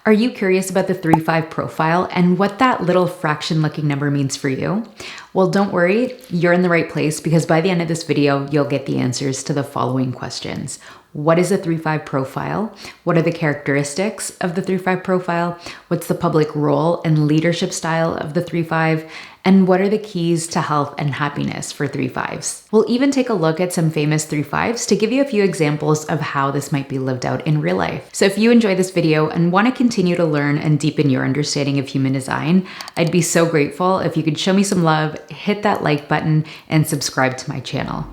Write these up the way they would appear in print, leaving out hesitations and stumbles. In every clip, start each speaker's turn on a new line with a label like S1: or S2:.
S1: Are you curious about the 3-5 profile and what that little fraction looking number means for you? Well, don't worry, you're in the right place because by the end of this video, you'll get the answers to the following questions. What is a 3-5 profile? What are the characteristics of the 3-5 profile? What's the public role and leadership style of the 3-5? And what are the keys to health and happiness for 3-5s? We'll even take a look at some famous 3-5s to give you a few examples of how this might be lived out in real life. So if you enjoy this video and want to continue to learn and deepen your understanding of human design, I'd be so grateful if you could show me some love, hit that like button, and subscribe to my channel.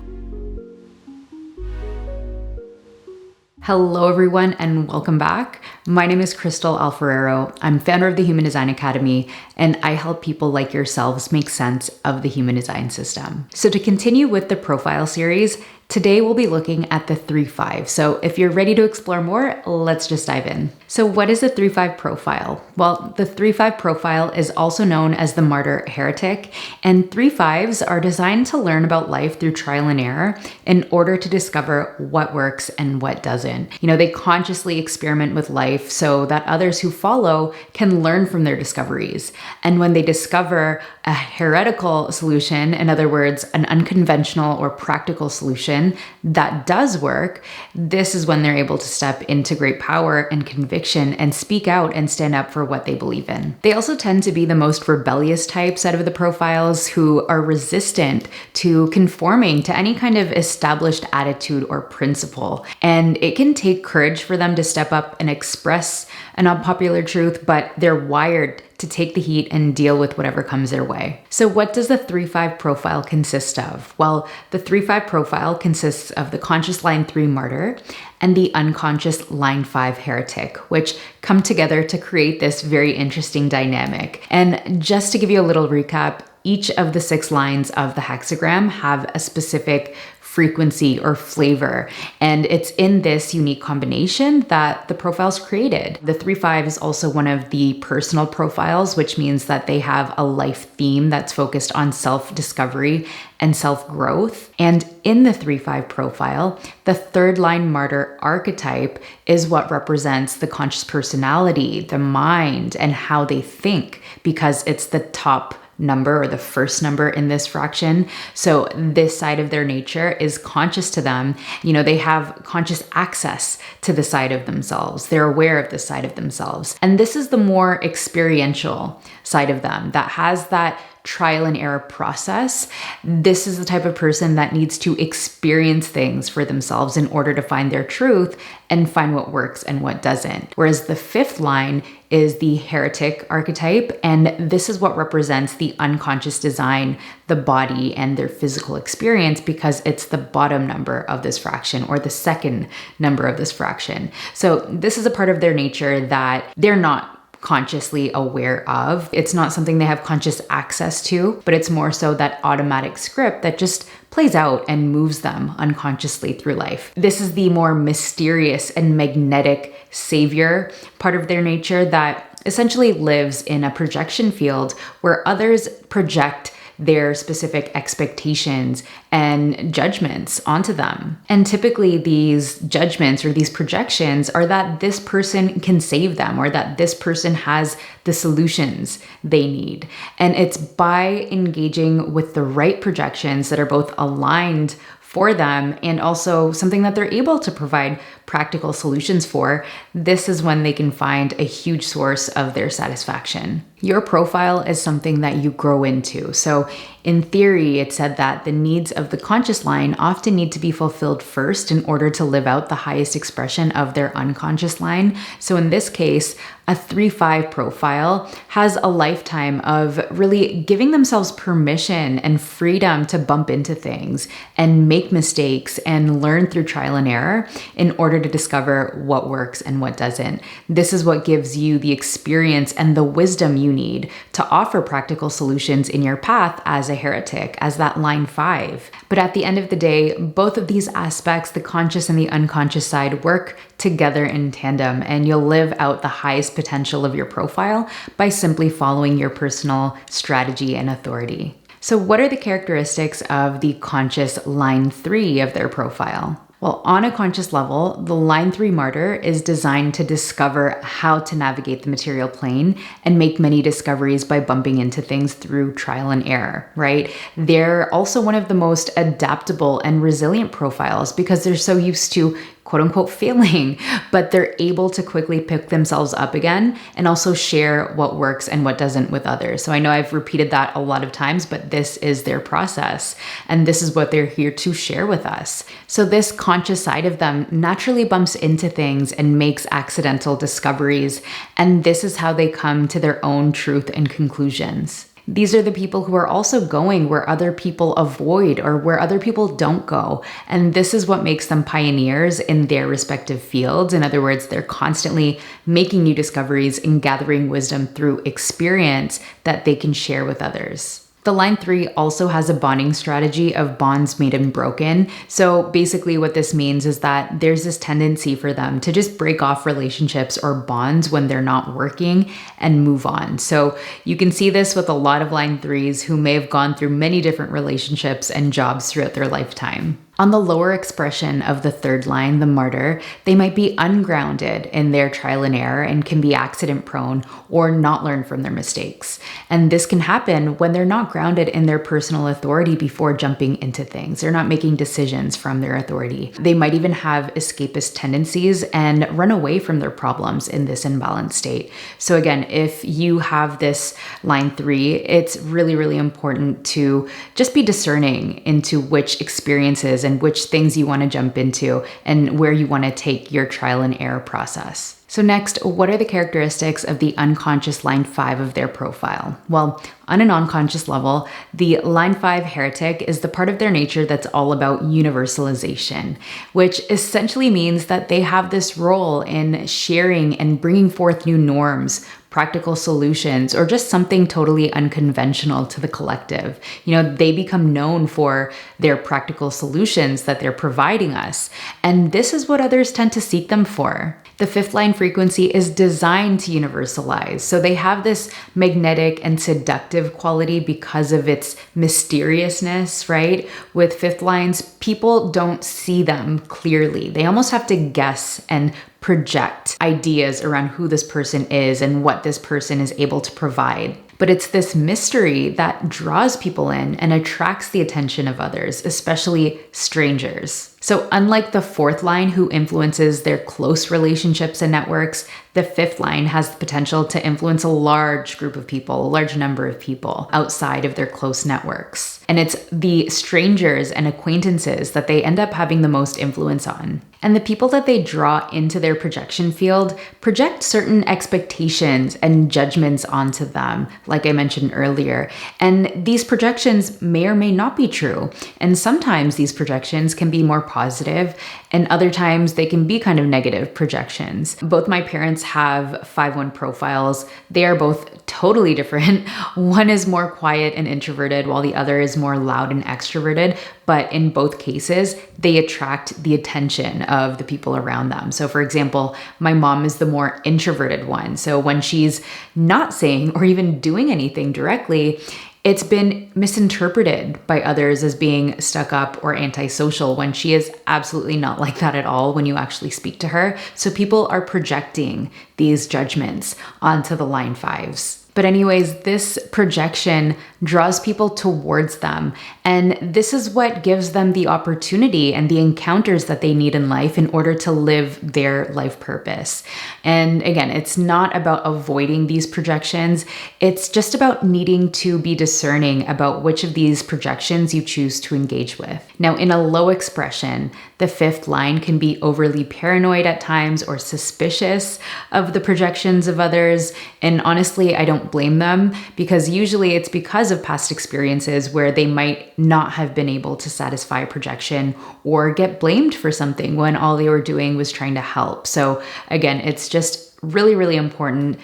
S1: Hello everyone and welcome back. My name is Crystal Alfarero. I'm founder of the Human Design Academy and I help people like yourselves make sense of the human design system. So to continue with the profile series, today we'll be looking at the 3-5. So if you're ready to explore more, let's just dive in. So what is a 3-5 profile? Well, the 3-5 profile is also known as the Martyr Heretic, and 3-5s are designed to learn about life through trial and error in order to discover what works and what doesn't. They consciously experiment with life so that others who follow can learn from their discoveries. And when they discover a heretical solution, in other words, an unconventional or practical solution that does work, this is when they're able to step into great power and conviction and speak out and stand up for what they believe in. They also tend to be the most rebellious types out of the profiles who are resistant to conforming to any kind of established attitude or principle. And it can take courage for them to step up and express an unpopular truth, but they're wired to take the heat and deal with whatever comes their way. So what does the 3-5 profile consist of? Well, the 3-5 profile consists of the conscious line 3 martyr and the unconscious line 5 heretic, which come together to create this very interesting dynamic. And just to give you a little recap, each of the 6 lines of the hexagram have a specific frequency or flavor. And it's in this unique combination that the profile's created. The 3-5 is also one of the personal profiles, which means that they have a life theme that's focused on self-discovery and self-growth. And in the 3-5 profile, the 3rd line martyr archetype is what represents the conscious personality, the mind, and how they think, because it's the top number or the first number in this fraction. So this side of their nature is conscious to them. They have conscious access to the side of themselves. They're aware of the side of themselves. And this is the more experiential side of them that has that trial and error process. This is the type of person that needs to experience things for themselves in order to find their truth and find what works and what doesn't. Whereas the 5th line is the heretic archetype, and this is what represents the unconscious design, the body, and their physical experience, because it's the bottom number of this fraction or the 2nd number of this fraction. So this is a part of their nature that they're not consciously aware of. It's not something they have conscious access to, but it's more so that automatic script that just plays out and moves them unconsciously through life. This is the more mysterious and magnetic savior part of their nature that essentially lives in a projection field where others project their specific expectations and judgments onto them. And typically these judgments or these projections are that this person can save them or that this person has the solutions they need. And it's by engaging with the right projections that are both aligned for them and also something that they're able to provide practical solutions for, this is when they can find a huge source of their satisfaction. Your profile is something that you grow into. So in theory, it said that the needs of the conscious line often need to be fulfilled first in order to live out the highest expression of their unconscious line. So in this case, a 3-5 profile has a lifetime of really giving themselves permission and freedom to bump into things and make mistakes and learn through trial and error in order to discover what works and what doesn't. This is what gives you the experience and the wisdom you need to offer practical solutions in your path as a heretic, as that line 5. But at the end of the day, both of these aspects, the conscious and the unconscious side, work together in tandem, and you'll live out the highest potential of your profile by simply following your personal strategy and authority. So what are the characteristics of the conscious line 3 of their profile? Well, on a conscious level, the line 3 martyr is designed to discover how to navigate the material plane and make many discoveries by bumping into things through trial and error, right? They're also one of the most adaptable and resilient profiles because they're so used to quote unquote failing, but they're able to quickly pick themselves up again and also share what works and what doesn't with others. So I know I've repeated that a lot of times, but this is their process and this is what they're here to share with us. So this conscious side of them naturally bumps into things and makes accidental discoveries, and this is how they come to their own truth and conclusions. These are the people who are also going where other people avoid or where other people don't go. And this is what makes them pioneers in their respective fields. In other words, they're constantly making new discoveries and gathering wisdom through experience that they can share with others. The line 3 also has a bonding strategy of bonds made unbroken. So basically what this means is that there's this tendency for them to just break off relationships or bonds when they're not working and move on. So you can see this with a lot of line 3s who may have gone through many different relationships and jobs throughout their lifetime. On the lower expression of the third line, the martyr, they might be ungrounded in their trial and error and can be accident prone or not learn from their mistakes. And this can happen when they're not grounded in their personal authority before jumping into things. They're not making decisions from their authority. They might even have escapist tendencies and run away from their problems in this imbalanced state. So again, if you have this line 3, it's really, really important to just be discerning into which experiences and which things you want to jump into and where you want to take your trial and error process. So next, what are the characteristics of the unconscious line 5 of their profile? Well, on an unconscious level, the line 5 heretic is the part of their nature that's all about universalization, which essentially means that they have this role in sharing and bringing forth new norms, practical solutions, or just something totally unconventional to the collective. They become known for their practical solutions that they're providing us. And this is what others tend to seek them for. The 5th line frequency is designed to universalize. So they have this magnetic and seductive quality because of its mysteriousness, right? With 5th lines, people don't see them clearly. They almost have to guess and project ideas around who this person is and what this person is able to provide. But it's this mystery that draws people in and attracts the attention of others, especially strangers. So unlike the 4th line who influences their close relationships and networks, the 5th line has the potential to influence a large group of people, a large number of people outside of their close networks. And it's the strangers and acquaintances that they end up having the most influence on. And the people that they draw into their projection field project certain expectations and judgments onto them, like I mentioned earlier. And these projections may or may not be true. And sometimes these projections can be more positive, and other times they can be kind of negative projections. Both my parents have 5-1 profiles. They are both totally different. One is more quiet and introverted, while the other is more loud and extroverted. But in both cases, they attract the attention of the people around them. So for example, my mom is the more introverted one. So when she's not saying or even doing anything directly, it's been misinterpreted by others as being stuck up or antisocial when she is absolutely not like that at all when you actually speak to her. So people are projecting these judgments onto the line 5s. But anyways, this projection draws people towards them. And this is what gives them the opportunity and the encounters that they need in life in order to live their life purpose. And again, it's not about avoiding these projections. It's just about needing to be discerning about which of these projections you choose to engage with. Now, in a low expression, the 5th line can be overly paranoid at times or suspicious of the projections of others. And honestly, I don't blame them, because usually it's because of past experiences where they might not have been able to satisfy a projection or get blamed for something when all they were doing was trying to help. So again, it's just really, really important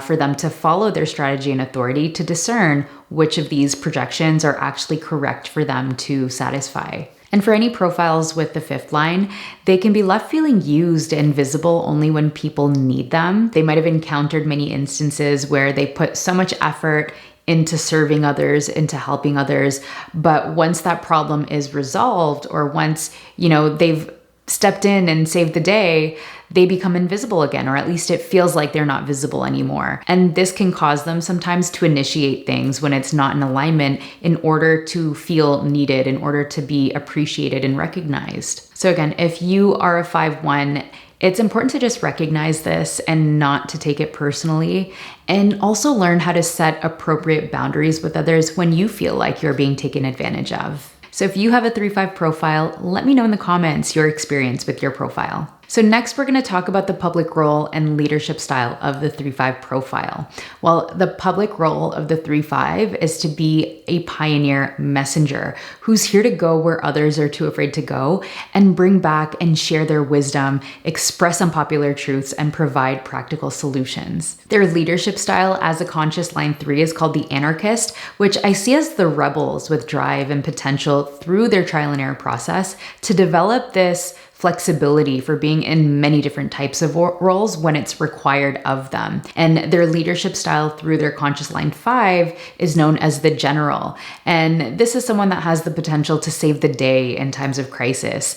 S1: for them to follow their strategy and authority to discern which of these projections are actually correct for them to satisfy. And for any profiles with the 5th line, they can be left feeling used and visible only when people need them. They might have encountered many instances where they put so much effort into serving others, into helping others. But once that problem is resolved, or once, they've stepped in and saved the day, they become invisible again, or at least it feels like they're not visible anymore. And this can cause them sometimes to initiate things when it's not in alignment in order to feel needed, in order to be appreciated and recognized. So again, if you are a 5-1, it's important to just recognize this and not to take it personally, and also learn how to set appropriate boundaries with others when you feel like you're being taken advantage of. So if you have a 3-5 profile, let me know in the comments your experience with your profile. So next, we're going to talk about the public role and leadership style of the 3-5 profile. Well, the public role of the 3-5 is to be a pioneer messenger who's here to go where others are too afraid to go, and bring back and share their wisdom, express unpopular truths, and provide practical solutions. Their leadership style as a conscious line 3 is called the anarchist, which I see as the rebels with drive and potential through their trial and error process to develop this flexibility for being in many different types of roles when it's required of them. And their leadership style through their conscious line 5 is known as the general. And this is someone that has the potential to save the day in times of crisis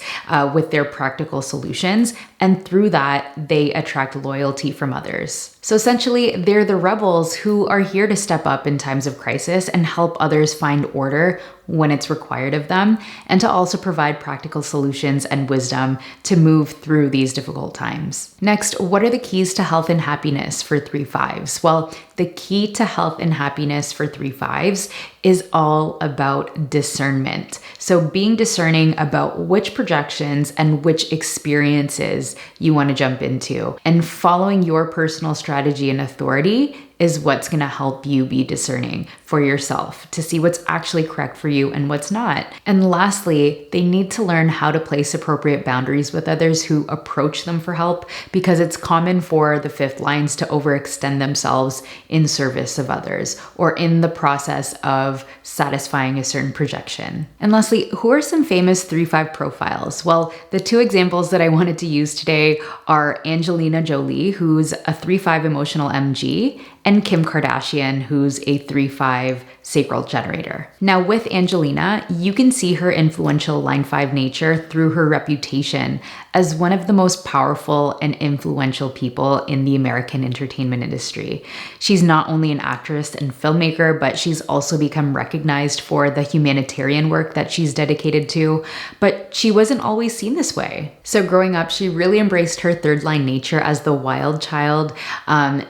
S1: with their practical solutions. And through that, they attract loyalty from others. So essentially, they're the rebels who are here to step up in times of crisis and help others find order when it's required of them, and to also provide practical solutions and wisdom to move through these difficult times. Next, what are the keys to health and happiness for 3-5s? Well, the key to health and happiness for 3-5s is all about discernment. So being discerning about which projections and which experiences you want to jump into, and following your personal strategy and authority is what's going to help you be discerning for yourself to see what's actually correct for you and what's not. And lastly, they need to learn how to place appropriate boundaries with others who approach them for help, because it's common for the 5th lines to overextend themselves in service of others or in the process of satisfying a certain projection. And lastly, who are some famous 3-5 profiles? Well, the 2 examples that I wanted to use today are Angelina Jolie, who's a 3-5 emotional MG, and Kim Kardashian, who's a 3-5 sacral generator. Now with Angelina, you can see her influential line 5 nature through her reputation as one of the most powerful and influential people in the American entertainment industry. She's not only an actress and filmmaker, but she's also become recognized for the humanitarian work that she's dedicated to, but she wasn't always seen this way. So growing up, she really embraced her 3rd line nature as the wild child.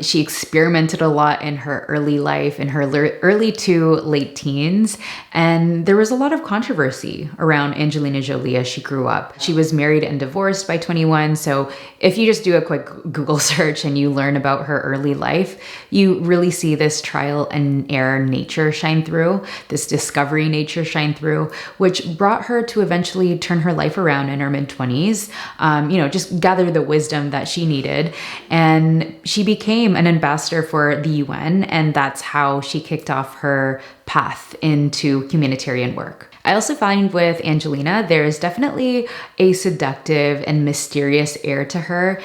S1: She experimented a lot in her early life, in her early to late teens, and there was a lot of controversy around Angelina Jolie as she grew up. She was married and divorced by 21, so if you just do a quick Google search and you learn about her early life, you really see this trial and error nature shine through, this discovery nature shine through, which brought her to eventually turn her life around in her mid-20s, just gather the wisdom that she needed, and she became an ambassador for the UN, and that's how she kicked off her path into humanitarian work. I also find with Angelina, there's definitely a seductive and mysterious air to her.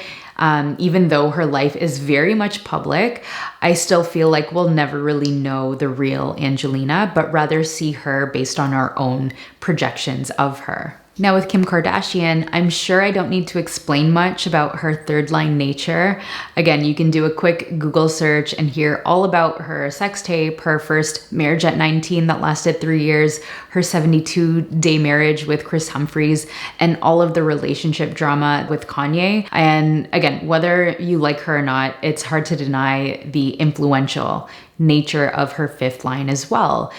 S1: Even though her life is very much public, I still feel like we'll never really know the real Angelina, but rather see her based on our own projections of her. Now with Kim Kardashian, I'm sure I don't need to explain much about her 3rd line nature. Again, you can do a quick Google search and hear all about her sex tape, her first marriage at 19 that lasted 3 years, her 72-day marriage with Chris Humphries, and all of the relationship drama with Kanye. And again, whether you like her or not, it's hard to deny the influential nature of her 5th line as well.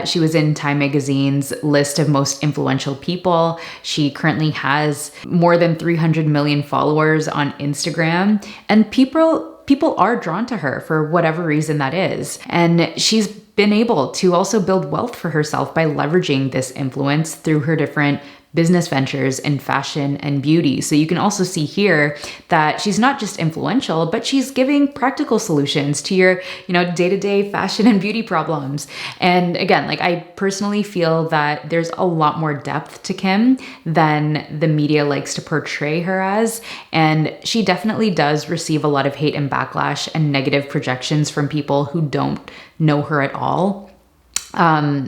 S1: She was in Time Magazine's list of most influential people. She currently has more than 300 million followers on Instagram, and people are drawn to her for whatever reason that is. And she's been able to also build wealth for herself by leveraging this influence through her different business ventures in fashion and beauty. So you can also see here that she's not just influential, but she's giving practical solutions to your, day-to-day fashion and beauty problems. And again, I personally feel that there's a lot more depth to Kim than the media likes to portray her as. And she definitely does receive a lot of hate and backlash and negative projections from people who don't know her at all.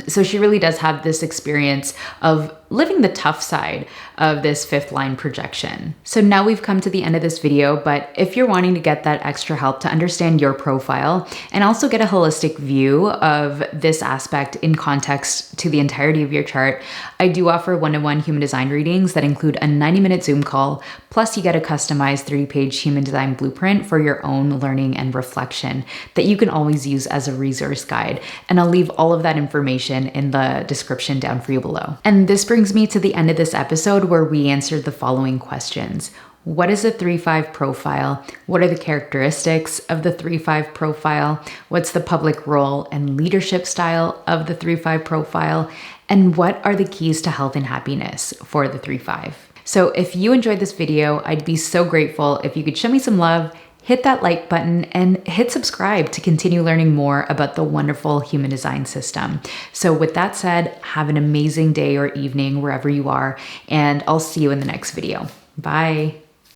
S1: So she really does have this experience of living the tough side of this fifth line projection. So now we've come to the end of this video, but if you're wanting to get that extra help to understand your profile and also get a holistic view of this aspect in context to the entirety of your chart, I do offer one-to-one human design readings that include a 90-minute Zoom call, plus you get a customized 3-page human design blueprint for your own learning and reflection that you can always use as a resource guide. And I'll leave all of that information in the description down for you below. And this brings me to the end of this episode where we answered the following questions. What is a 3-5 profile? What are the characteristics of the 3-5 profile? What's the public role and leadership style of the 3-5 profile? And what are the keys to health and happiness for the 3-5? So if you enjoyed this video, I'd be so grateful if you could show me some love, hit that like button, and hit subscribe to continue learning more about the wonderful human design system. So with that said, have an amazing day or evening wherever you are, and I'll see you in the next video. Bye.